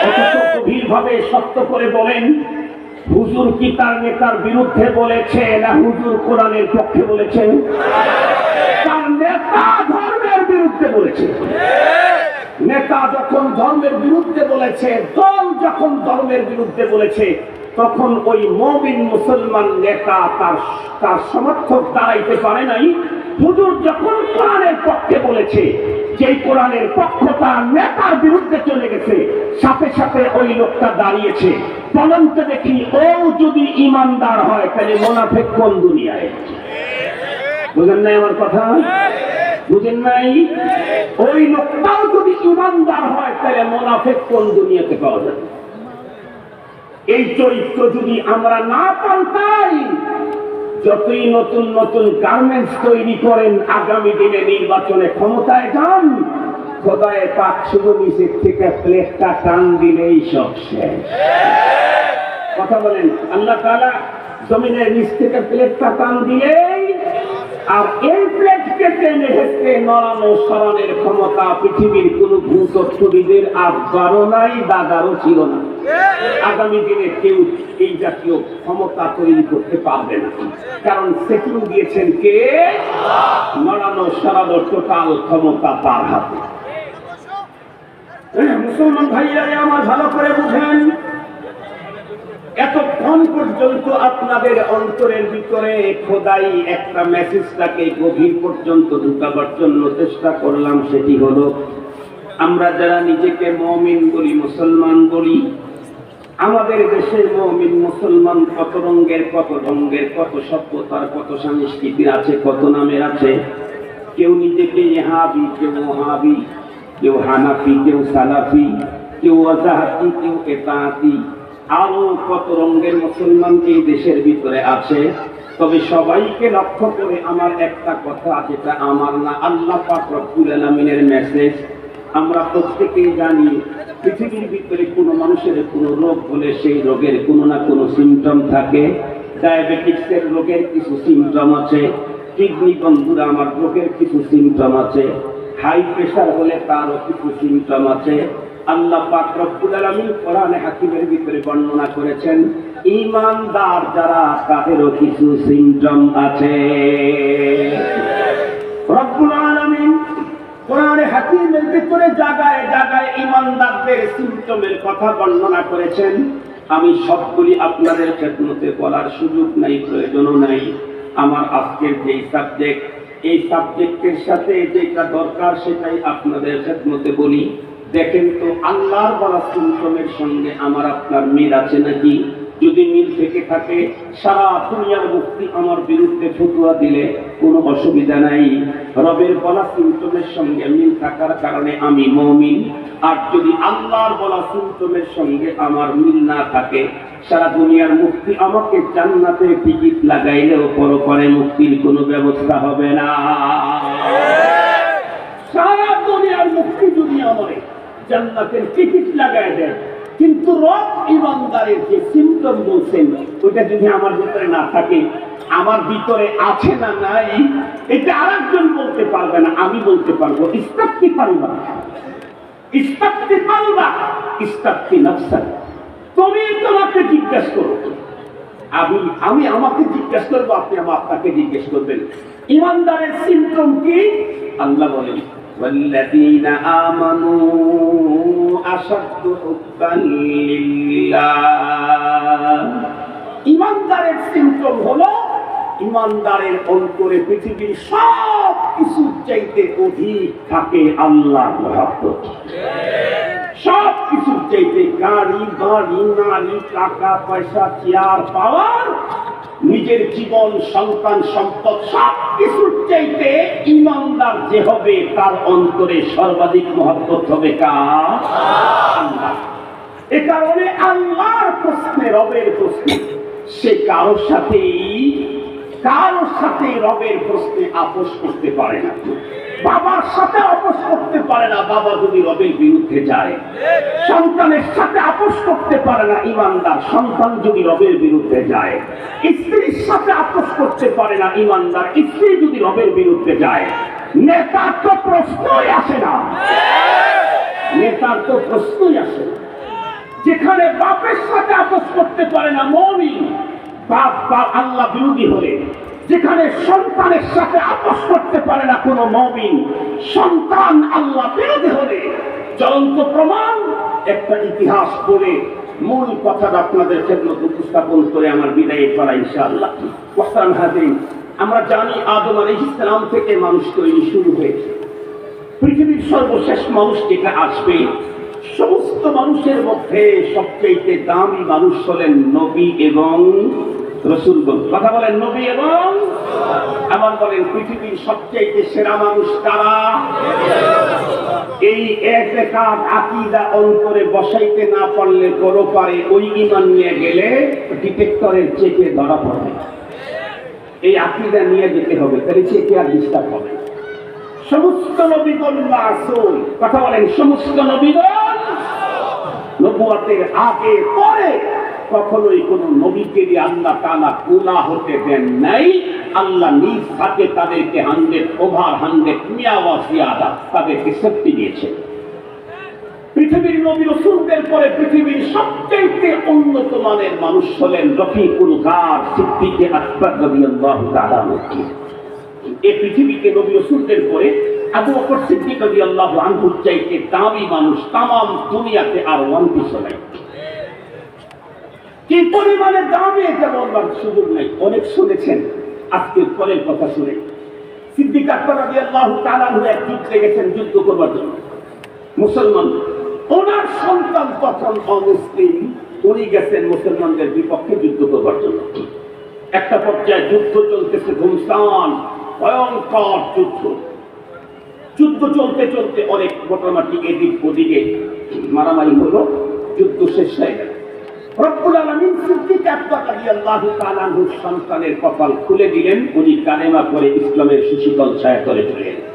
[SPEAKER 2] অথচ গভীরভাবে সত্য করে বলেন, হুজুর কি তার নেতার বিরুদ্ধে বলেছে না হুজুর কোরআনের পক্ষে বলেছে? তার নেতা ধর্মের বিরুদ্ধে বলেছে। নেতা যখন ধর্মের বিরুদ্ধে বলেছে, দল যখন ধর্মের বিরুদ্ধে বলেছে, তখন ওই মুমিন মুসলমান নেতা তার সমর্থক দাঁড়াইতে পারে নাই। হুজুর যখন কোরআনের পক্ষে বলেছে, যে কোরআনের পক্ষ তার নেতার বিরুদ্ধে চলে গেছে, সাথে সাথে ওই লোকটা দাঁড়িয়েছে। বলেন তো দেখি, ও যদি ইমানদার হয় তাহলে মুনাফিক কোন দুনিয়ায়? বুঝেন নাই আমার কথা? বুঝেন নাই? ওই লোকটাও যদি ইমানদার হয় তাহলে মুনাফিক কোন দুনিয়াতে পাওয়া যাবে? এই চরিত্র যদি আমরা না পাল্টাই, যতই নতুন নতুন গার্মেন্টস তৈরি করেন, আগামী দিনে নির্বাচনে ক্ষমতায় যান, খোদায়ে পাক শুধু নিচের থেকে প্লেটটা টান দিলেই সব শেষ। কথা বলেন, আল্লাহ তাআলা জমিনের নিচ থেকে প্লেটটা টান দিলেই, আর এই প্লেটকে টেনে হেঁচড়ে নড়ানো সরানোর ক্ষমতা পৃথিবীর কোন ভূতত্ত্ববিদের আব্বারও নাই, দাদারও ছিল না। আগামী দিনে কেউ এই জাতীয় ক্ষমতা তৈরি করতে পারবে না, কারণ সেটিং দিয়েছেন কে? নড়ানো সরানোর টোটাল ক্ষমতা তার হাতে। মুসলমান ভাইরা আমার ভালো করে বুঝেন, এতক্ষণ পর্যন্ত আপনাদের অন্তরের ভিতরে খোদাই একটা মেসেজটাকে গভীর পর্যন্ত ঢুকাবার জন্য চেষ্টা করলাম। সেটি হলো, আমরা যারা নিজেকে মুমিন বলি, মুসলমান বলি, আমাদের দেশে মুমিন মুসলমান কত রঙের, কত সভ্যতার, কত সংস্কৃতির আছে, কত নামের আছে। কেউ নিজেকে ইহাবি, কেউ ওহাবি, কেউ হানাফি, কেউ সালাফি, কেউ ওয়াজাহাতি, কেউ এতাআতি, আরো কত রঙের মুসলমান এই দেশের ভিতরে আছে। তবে সবাইকে লক্ষ্য করে আমার একটা কথা, যেটা আমার না, আল্লাহ পাক রব্বুল আলামিনের মেসেজ। আমরা প্রত্যেকেই জানি পৃথিবীর ভিতরে কোনো মানুষের কোনো রোগ হলে সেই রোগের কোনো না কোনো সিমটম থাকে। ডায়াবেটিক্সের রোগের কিছু সিমটম আছে, কিডনি বন্ধুরা আমার রোগের কিছু সিমটম আছে, হাই প্রেশার হলে তারও কিছু সিমটম আছে। আল্লাহ পাক রব্বুল আলামিন কোরআনে হাকিমের ভিতরে বর্ণনা করেছেন, ঈমানদার যারা তাদেরও কিছু সিমটম আছে। রব্বুল আলামিন কোরআনে হাকিমের ভিতরে জায়গায় জায়গায় ঈমানদারদের সিমটমের কথা বর্ণনা করেছেন। আমি সবগুলি আপনাদের খেদমতে বলার সুযোগ নাই, প্রয়োজনও নাই। আমার আজকের যেই সাবজেক্ট, এই সাবজেক্টের সাথে যেটা দরকার সেটাই আপনাদের খেদমতে বলি। দেখেন তো আল্লাহর বলা সিমটমের সঙ্গে আমার আপনার মিল আছে নাকি? যদি মিল থেকে থাকে, সারা দুনিয়ার মুফতি আমার বিরুদ্ধে ফতোয়া দিলে কোনো অসুবিধা নাই। রবের বলা সিমটমের সঙ্গে মিল থাকার কারণে আমি মুমিন। আর যদি আল্লাহর বলা সিমটমের সঙ্গে আমার মিল না থাকে, সারা দুনিয়ার মুফতি আমাকে জান্নাতের টিকিট লাগাইলেও পরকালে মুক্তির কোনো ব্যবস্থা হবে না। সারা দুনিয়ার মুফতি যদি আমারে জান্নাতের টিকিট লাগাই দেয়, কিন্তু রব ঈমানদারের যে সিমটম বলছেন ওইটা যদি আমার ভিতরে না থাকে, আমার ভিতরে আছে না নাই এটা আরেকজন বলতে পারবে না, আমি বলতে পারবো। ইস্তাফতি পারবা, ইস্তাফতি পারবা, ইস্তাফতি নাফসা। তুমি তোমাকে জিজ্ঞেস করো, আমি আমাকে জিজ্ঞেস করবো, আপনি আপনাকে জিজ্ঞেস করবেন ঈমানদারের সিমটম কি? আল্লাহ বলেন, والذين آمنوا أشد حبا لله। ঈমানদারের সিমটম হলো ঈমানদারের অন্তরে পৃথিবীর সব কিছু চাইতে অধিক থাকে আল্লাহর মহব্বত। সব কিছু চাইতে, গাড়ি বাড়ি, নারী, টাকা পয়সা, চেয়ার পাওয়ার, নিজের জীবন, সন্তান, সম্পদ, সব কিছুর চাইতে ঈমানদার যে হবে তার অন্তরে সর্বাধিক মহব্বত হবে কার? আল্লাহ। এ কারণে আল্লাহর প্রশ্নে, রবের প্রশ্নে সে কারোর সাথে রবের প্রশ্নে আপোষ করতে পারে না। বাবার সাথে আপোষ করতে পারে না বাবা যদি রবের বিরুদ্ধে যায়। সন্তানের সাথে আপোষ করতে পারে না ঈমানদার, সন্তান যদি রবের বিরুদ্ধে যায়। স্ত্রীর সাথে আপোষ করতে পারে না ঈমানদার, স্ত্রী যদি রবের বিরুদ্ধে যায়। নেতার তো প্রশ্নই আসে না, নেতার তো প্রশ্নই আসে না। যেখানে বাপের সাথে আপোষ করতে পারে না মুমিন, বাপ আল্লাহ বিরোধী হলে, যেখানে সন্তানের সাথে আপোষ করতে পারে না কোনো মুমিন, সন্তান আল্লাহ বিরোধী হলে, জ্বলন্ত প্রমাণ। একটা ইতিহাস পড়ে মূল কথাটা আপনাদের খেদমতে উপস্থাপন করে আমার বিদায় করা ইনশাআল্লাহ। ওয়াসসালাম হাজিরিন, আমরা জানি আদম আলাইহিস সালাম থেকে মানুষ তৈরি শুরু হয়েছে। পৃথিবীর সর্বশেষ মানুষ যেটা আসবে, সমস্ত মানুষের মধ্যে সবচেয়ে দামি মানুষ হলেন নবী এবং রাসূলগণ। কথা বলেন, নবী এবং আমার বলেন পৃথিবীর সবচেয়ে সেরা মানুষ কারা? এই ইতিকাদ আকীদা অন্তরে বসাইতে না পারলে পরপারে ওই ঈমান নিয়ে গেলে ডিটেক্টরের চেপে ধরা পড়বে। এই আকীদা নিয়ে যেতে হবে, তাহলে চেপে আর ডিস্টার্ব হবে। সমস্ত নবীগণ রাসূল, কথা বলেন, সমস্ত নবীগণ নবুয়তের আগে পরে কখনোই কোন নবীকে দিয়ে আল্লাহ তাআলা গুনাহ হতে দেন নাই। আল্লাহ নিজ হাতে তাদেরকে 100% মিয়া ওয়া জিয়াদা তাদেরকে শক্তি দিয়েছে। পৃথিবীর নবী রাসূলদের পরে পৃথিবীর সবচেয়ে উন্নত মানের মানুষ হলেন রফিকুল গার সিদ্দিক আকবর রাদিয়াল্লাহু তাআলা আনহু। এই পৃথিবীকে নবী রাসূলদের পরে আবু বকর সিদ্দিক রাদিয়াল্লাহু আনহু চাইতে দামি মানুষ তামাম দুনিয়াতে আর ওয়ান পিস নাই। কি পরিমাণে দামি এটা বলবার সুযোগ নাই, অনেক শুনেছেন। আজকের পরের কথা শুনে, সিদ্দিক আকবর রাদিয়াল্লাহু তাআলা আনহু এক যুদ্ধে গেছেন, যুদ্ধ করবার জন্য। মুসলমান, ওনার সন্তান তখন অমুসলিম, উনি গেছেন মুসলমানদের বিপক্ষে যুদ্ধ করবার জন্য। একটা পর্যায়ে যুদ্ধ চলতেছে, ধুমসান ভয়ঙ্কর যুদ্ধ। যুদ্ধ চলতে চলতে অনেক মোটামুটি এদিক ওদিকে মারামারি হলো, যুদ্ধ শেষ হয়ে গেল। রব্বুল আলামিন সিদ্দিক আকবর রাদিয়াল্লাহু তাআলা আনহুর সন্তানের কপাল খুলে দিলেন, উনি কালেমা করে ইসলামের সুশীতল ছায়াতলে চলে এলেন।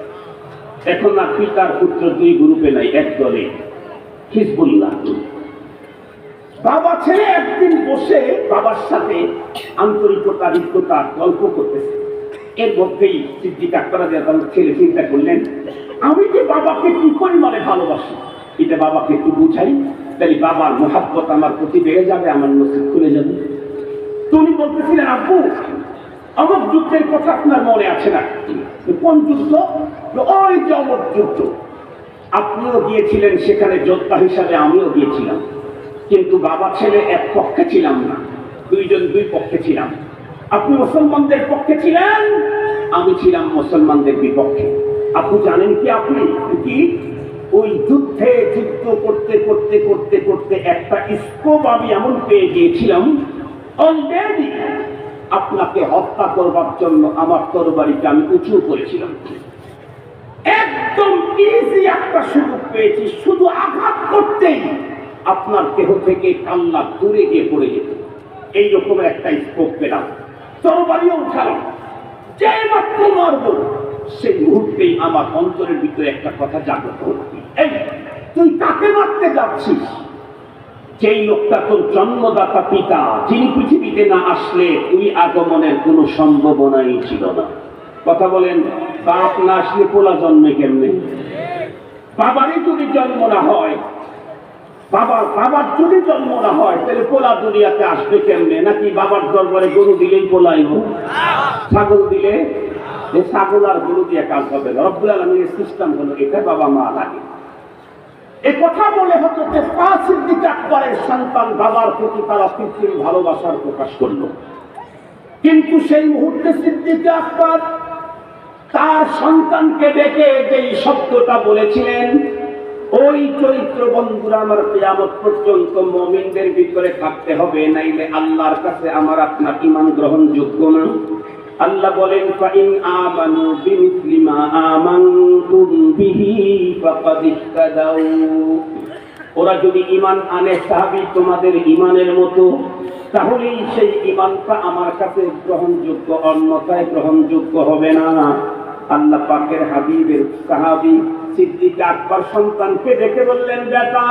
[SPEAKER 2] এখন আর পিতার পুত্র দুই গ্রুপে নাই, এক দলে, হিজবুল্লাহ। বাবা ছেলে একদিন বসে বাবার সাথে আন্তরিকতা হৃদ্যতা গল্প করতেছে। এর মধ্যেই সিদ্দিক আকবর রাদিয়াল্লাহু তাআলা ছেলে চিন্তা করলেন, আমি যে বাবাকে কি পরিমাণে ভালোবাসি, এটা বাবাকে একটু বুঝাই, তাই বাবার মহাব্বত আমার প্রতি বেড়ে যাবে, আমার নসিব খুলে যাবে। তুমি বলতেছিলেন, আব্বু অমর যুদ্ধের কথা আপনার মনে আছে না? কোন যুদ্ধ? ওই যে অমর যুদ্ধ। আপনিও গিয়েছিলেন সেখানে যোদ্ধা হিসাবে, আমিও গিয়েছিলাম, কিন্তু বাবা ছেলে এক পক্ষে ছিলাম না, দুইজন দুই পক্ষে ছিলাম। আপনি মুসলমানদের পক্ষে ছিলেন, আমি ছিলাম মুসলমানদের বিপক্ষে। আপনি জানেন কি, আপনি কি ওই যুদ্ধে যুদ্ধ করতে করতে করতে করতে একটা স্কোপ আমি এমন পেয়ে গিয়েছিলাম, অলরেডি আপনাকে হত্যা করবার জন্য আমার তরবারিকে আমি উঁচু করেছিলাম। একদম ইজি একটা সুযোগ পেয়েছি, শুধু আঘাত করতেই আপনার দেহ থেকে কান্না দূরে গিয়ে পড়ে যেত। এইরকম একটা স্কোপ পেলাম, তরবারিও উঠালাম, যে মাত্র মারব সেই মুহূর্তেই আমার অন্তরের ভিতরে একটা কথা জাগ্রত হল, এই তুই কাকে মারতে যাচ্ছিস? যেই লোকটা তোর জন্মদাতা পিতা, যিনি পৃথিবীতে না আসলে তুই আগমনের কোনো সম্ভাবনাই ছিল না। কথা বলেন, বাপ না আসলে পোলা জন্মে কেমনে? বাবারই যদি জন্ম না হয়, বাবার যদি জন্ম না হয়, তাহলে পোলা দুনিয়াতে আসবে কেমনে? নাকি বাবার দরবারে গরু দিলেই পোলাইব, ছাগল দিলে ছাগল আর গরু দিয়ে কাজ হবে না। রব্বুল আলামিনের সিস্টেম হলো এটা, বাবা মা লাগে। এ কথা বলে হতো যে সিদ্দিক আকবরের সন্তান বাবার প্রতি তার অকৃত্রিম ভালোবাসার প্রকাশ করলো, কিন্তু সেই মুহূর্তে সিদ্দিক আকবর তার সন্তানকে ডেকে যেই শব্দটা বলেছিলেন, ওই চরিত্র বন্ধুরা আমার কিয়ামত পর্যন্ত মুমিনদের ভিতরে থাকতে হবে, নাইলে আল্লাহর কাছে আমার আপনার ঈমান গ্রহণযোগ্য না। আল্লাহ বলেন, ফাইন আমানু বিমিসলি মা আমানতুম বিহি ফাকাদ ইহতাদাউ। ওরা যদি ঈমান আনে সাহাবী তোমাদের ঈমানের মতো, তাহলেই সেই ঈমানটা আমার কাছে গ্রহণযোগ্য, অন্যথায় গ্রহণযোগ্য হবে না। আল্লাহ পাকের হাবিবের সাহাবী সিদ্দিক আকবর সন্তানকে ডেকে বললেন, বেটা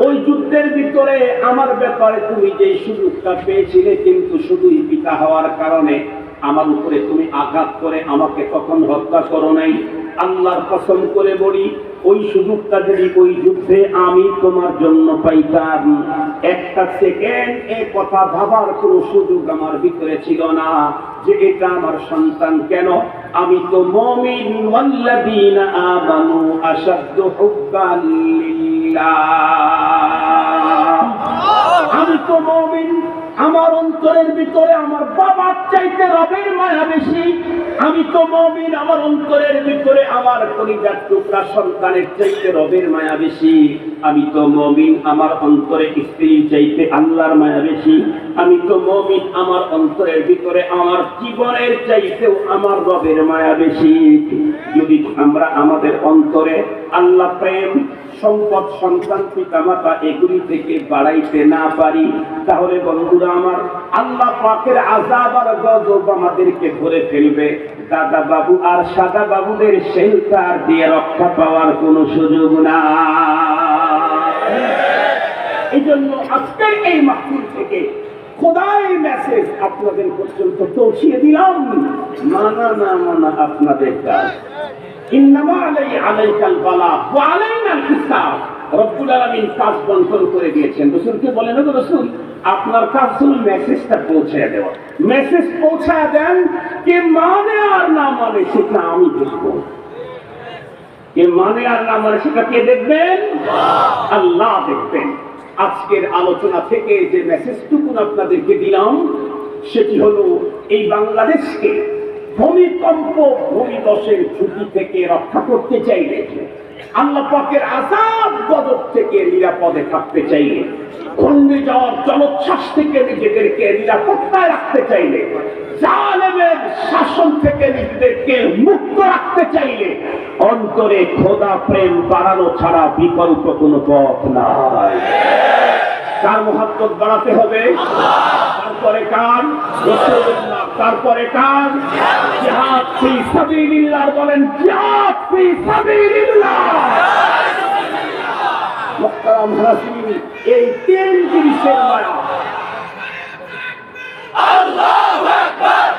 [SPEAKER 2] ওই যুদ্ধের ভিতরে আমার ব্যাপারে তুমি যে সুযোগটা পেয়েছিলে, কিন্তু শুধুই পিতা হওয়ার কারণে আমার উপরে তুমি আঘাত করে আমাকে তখন হত্যা করো নাই। আল্লাহর কসম করে বলি, ওই সুযোগটা যদি ওই যুদ্ধে আমি তোমার জন্য পাইতাম, একটা সেকেন্ড এ কথা ভাবার কোনো সুযোগ আমার ভিতরে ছিল না যে এটা আমার সন্তান। কেন? আমি তো মুমিন, ওয়াল্লাযীনা আমানু আশাদ্দু হুব্বান লিল্লাহ। আমি তো মুমিন, আমার অন্তরের ভিতরে আমার বাবার চাইতে রবের মায়া বেশি। আমি তো মুমিন, আমার অন্তরের ভিতরে আমার কলিজার টুকরা সন্তানের চাইতে রবের মায়া বেশি। আমি তো মুমিন, আমার অন্তরে স্ত্রীর চাইতে আল্লাহর মায়া বেশি। আমি তো মুমিন, আমার অন্তরের ভিতরে আমার জীবনের চাইতেও আমার রবের মায়া বেশি। যদি আমরা আমাদের অন্তরে আল্লাহ প্রেম, সম্পদ, সন্তান, পিতামাতা এগুলি থেকে বাড়াইতে না পারি, তাহলে বন্ধুরা আমার আল্লাহ পাকের আযাব আর গজব আমাদেরকে ধরে ফেলবে। দাদা বাবু আর সাদা বাবুদের শেল্টার দিয়ে রক্ষা পাওয়ার কোনো সুযোগ না। এই জন্য আজকের এই মাহফিল থেকে খোদাই মেসেজ আপনাদের পর্যন্ত পৌঁছিয়ে দিলাম, মানা না মানা আপনাদের কাজ। ইন্নামা আলাইকাল বালাগ ওয়া আলাইনাল হিসাব। রব্বুল আলামিন কাজ বন্টন করে দিয়েছেন। রাসূলকে বলেন, ওগো রাসূল, আপনার কাজ হলো মেসেজটা পৌঁছায় দেওয়া। মেসেজ পৌঁছায় দেন, কে মানে আর না মানে সেটা আমি দেখবো। কে মানে আর না মানে সেটা কে দেখবেন? আল্লাহ দেখবেন। আজকের আলোচনা থেকে যে মেসেজটুকু আপনাদেরকে দিলাম, সেটি হলো এই বাংলাদেশকে ভূমিকম্প, ভূমিধসের ঝুঁকি থেকে রক্ষা করতে চাইলে, আল্লাহ পাকের আযাব গজব থেকে নিরাপদে থাকতে চাইলে, ঘূর্ণিঝড় জলোচ্ছ্বাস থেকে নিজেদেরকে নিরাপত্তায় রাখতে চাইলে, জালেমের শাসন থেকে নিজেদেরকে মুক্ত রাখতে চাইলে অন্তরে খোদা প্রেম বাড়ানো ছাড়া বিকল্প কোনো পথ নাই। কার মুহাব্বত বাড়াতে হবে? তারপরে কার? রাসূলুল্লাহ। তারপরে কার? জিহাদ ফি সাবিলিল্লাহ। বলেন জিহাদ ফি সাবিলিল্লাহ। মুহতারাম হাজিরিন, এই তিন জিনিসের মায়া। আল্লাহু আকবার।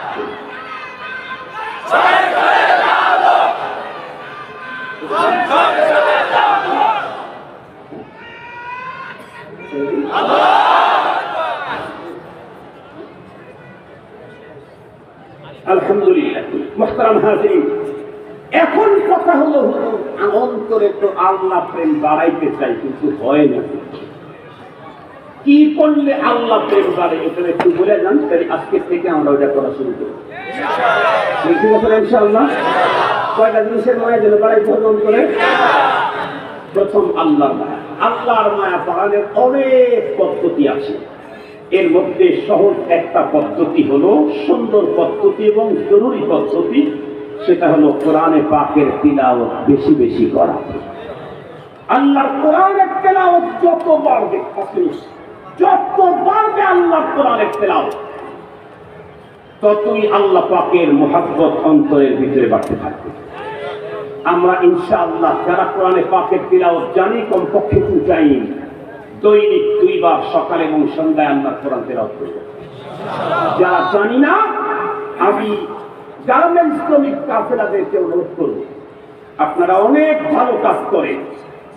[SPEAKER 2] আলহামদুলিল্লাহ। মুহতারাম হাজিরিন, এখন কথা হলো অন্তরে তো আল্লাহ প্রেম বাড়াইতে চাই, কিন্তু হয় না। কি করলে আল্লাহ প্রেম বাড়ে এটা একটু বলে যান, তাহলে আজকে থেকে আমরা ওটা করা শুরু করব ইনশাআল্লাহ। কয়টা জিনিসের মায়া যেন বাড়াইতে হবে অন্তরে? প্রথম আল্লাহর মায়া। আল্লাহর মায়া বাড়ানোর অনেক পদ্ধতি আছে। এর মধ্যে সহজ একটা পদ্ধতি হলো, সুন্দর পদ্ধতি এবং জরুরি পদ্ধতি, সেটা হলো কোরআনে পাকের তিলাওয়াত বেশি বেশি করা। আল্লাহর কোরআনের তিলাওয়াত যত বাড়বে, যত বাড়বে আল্লাহর কোরআনের তিলাওয়াত, ততই আল্লাহ পাকের মুহাব্বত অন্তরের ভিতরে বাড়তে থাকবে। আমরা ইনশাআল্লাহ যারা কোরআনে পাকের তিলাওয়াত জানি, কমপক্ষে চাই দৈনিক 2 বার সকালে এবং সন্ধ্যায় আল্লাহর কোরআন তিলাওয়াত করব। যারা জানি না, আমি গার্মেন্টস শ্রমিক কাফেলাদেরকে অনুরোধ করব, আপনারা অনেক ভালো কাজ করেন,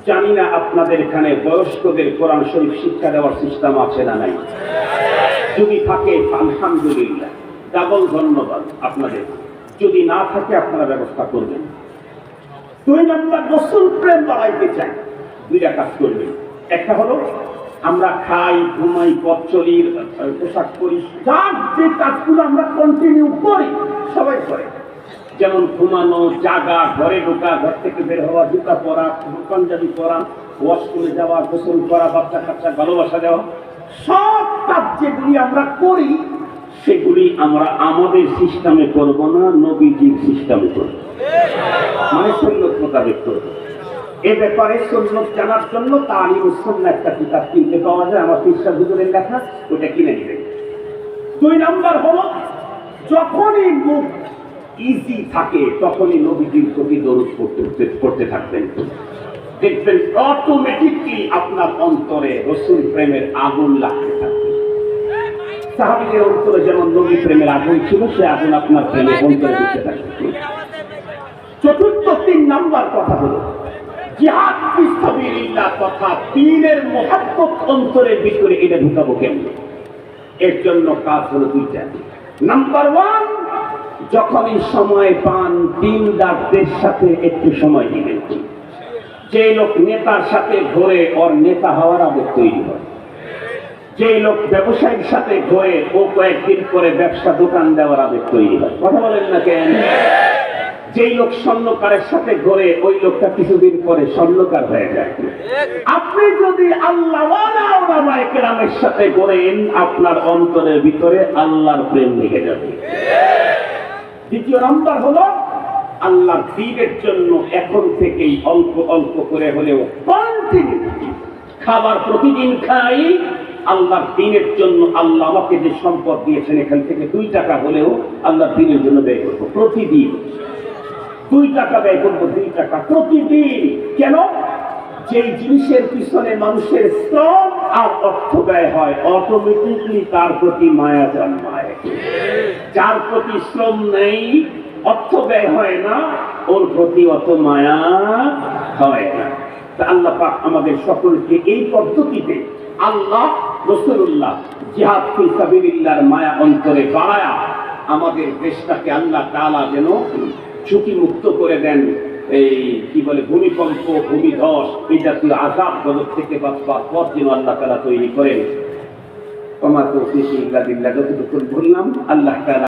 [SPEAKER 2] জানি না আপনাদের এখানে বয়স্কদের কোরআন শরীফ শিক্ষা দেওয়ার সিস্টেম আছে না নাই। যদি থাকে আলহামদুলিল্লাহ, ডাবল ধন্যবাদ আপনাদের। যদি না থাকে আপনারা ব্যবস্থা করবেন। 2 নম্বর, রাসূল প্রেম বাড়াইতে চাই, 2টা কাজ করবেন। একটা হলো আমরা খাই, ঘুমাই, পথ চলি, পোশাক পরি, যার যে কাজগুলো আমরা কন্টিনিউ করি, সবাই করে। যেমন ঘুমানো, জাগা, ঘরে ঢোকা, ঘর থেকে বের হওয়া, জুতা পরা, পাঞ্জাবি পরা, ওয়াশরুমে যাওয়া, গোসল করা, বাচ্চা কাচ্চা ভালোবাসা দেওয়া, সব কাজ যেগুলি আমরা করি সেগুলি আমরা আমাদের সিস্টেমে করব না, নবীজির সিস্টেমে করব, মানে সুন্নাত মোতাবেক করব। এ ব্যাপারে সুন্নাত জানার জন্য তালিমুস সুন্নাহ একটা কিতাব কিনতে পাওয়া যায়, আমার পৃষ্ঠা হুজুরের লেখা, ওটা কিনে নেবেন। 2 নম্বর হলো, যখনই মুখ ইজি থাকে তখনই নবীজির প্রতি দরুদ পড়তে থাকবেন। দেখবেন অটোমেটিকলি আপনার অন্তরে রাসূল প্রেমের আগুন লাগতে থাকবে। সাহাবীদের অন্তরে যেমন নবী প্রেমের আগুন ছিল, সে আগুন আপনার প্রেমে অন্তরে ঢুকতে থাকবে। চতুর্থ 3 নম্বর কথা হলো জিহাদ ফি সাবিলিল্লাহ তথা দ্বীনের মুহাব্বত অন্তরের ভিতরে এটা ঢুকাবো কেমনে? এর জন্য কাজ হলো 2টা। নাম্বার 1, যখনই সময় পান দিনদারদের সাথে একটু সময় দিবেন। যে লোক নেতার সাথে ঘোরে, ওর নেতা হওয়ার আবেগ তৈরি হয়। যে লোক ব্যবসায়ীর সাথে ঘোরে, ও কয়েকদিন পরে ব্যবসা দোকান দেওয়ার আবেগ তৈরি হয়। কথা বলেন না কেন? যেই লোক স্বর্ণকারের সাথে ঘোরে, ওই লোকটা কিছুদিন পরে স্বর্ণকার হয়ে যায়। আপনি যদি আল্লাহওয়ালা ওলামায়ে কেরামের সাথে ঘোরেন, আপনার অন্তরের ভিতরে আল্লাহর প্রেম লেগে যাবে। 2 নম্বর হলো আল্লাহর দ্বীনের জন্য এখন থেকেই অল্প অল্প করে হলেও কন্টিনিউ খাবার প্রতিদিন খাই। আল্লাহর দ্বীনের জন্য আল্লাহ আমাকে যে সম্পদ দিয়েছেন, এখান থেকে 2 টাকা হলেও আল্লাহর দ্বীনের জন্য ব্যয় করবো। প্রতিদিন 2 টাকা ব্যয় করবো, 2 টাকা প্রতিদিন। কেন? যেই জিনিসের পিছনে মানুষের শ্রম আর অর্থ ব্যয় হয়, অটোমেটিকলি তার প্রতি মায়া জন্মায়। যার প্রতি শ্রম নেই, অর্থ ব্যয় হয় না, ওর প্রতি অত মায়া হয় না। তা আল্লাহ পাক আমাদের সকলকে এই পদ্ধতিতে আল্লাহ, রাসূলুল্লাহ, জিহাদ ফি সাবিলিল্লাহর মায়া অন্তরে বাড়ায়া আমাদের দেশটাকে আল্লাহ তাআলা যেন ঝুঁকি মুক্ত করে দেন। এই কি বলে, ভূমিকম্প, ভূমিধস, এই জাতীয় আযাব গজব থেকে বাঁচবার পথ যেন আল্লাহ তাআলা তৈরি করেন। ওমা তৌফিক ইল্লা বিল্লাহ। যতটুকু বললাম আল্লাহ তাআলা